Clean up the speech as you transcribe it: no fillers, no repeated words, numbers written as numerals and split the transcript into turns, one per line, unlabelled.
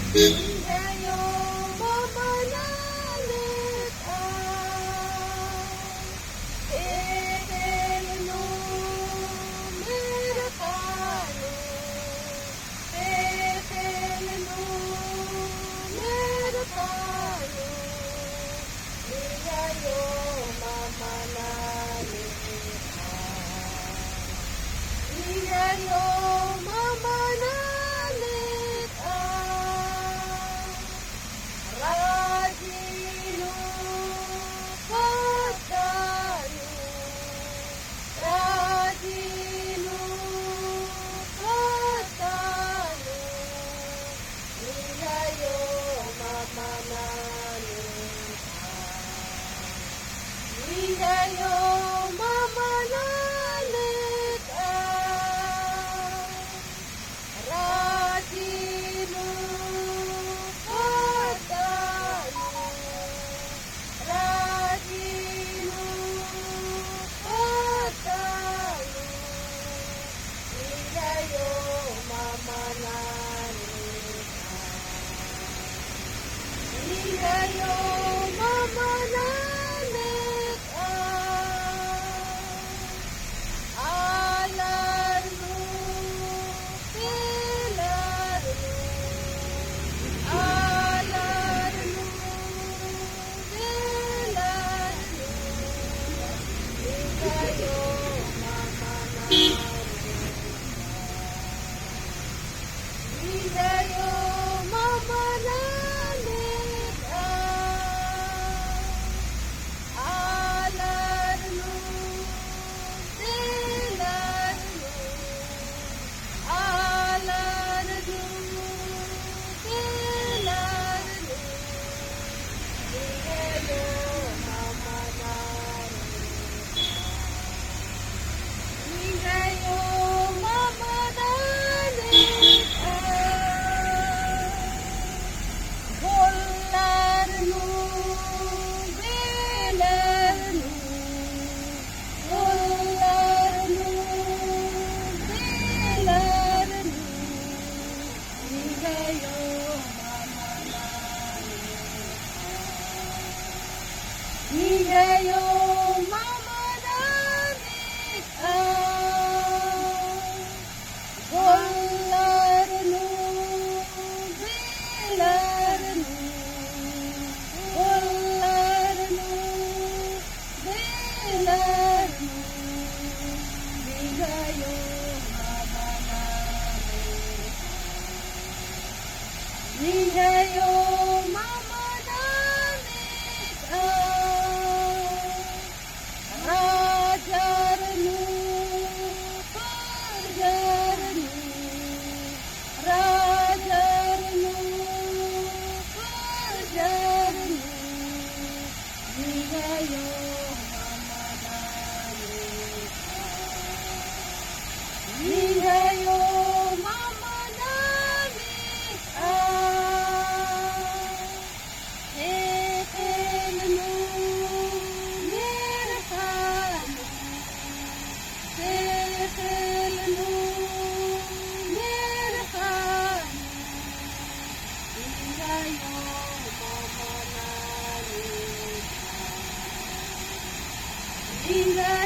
Ingayo mamanalit ang eterno merkano, eterno merkano. Ingayo mamanalit ang ingayo mamanalit ang radino patano, radino patano. Ingayo mamanalit ang ingayo mamanalit ang radino patano, radino patano. Ingayo mamanalit ang ingayo mamanalit ang alarno pilarno, alarno pilarno. Ingayo mamanalit ingayo mamanalit ang alarno pilarno, alarno pilarno. Ingayo mamanalit ingayo mamanalit ang golarno belarno, golarno belarno. Ingayo mamanalit ingayo mamanalit ang golarno belarno, golarno belarno. Ingayo mamanalit ingayo mamanalit ang rajarno parjarno, rajarno parjarno. Ingayo mamanalit ingayo mamanalit ang eterno merkano, eterno merkano. Ingayo mamanalit ingayo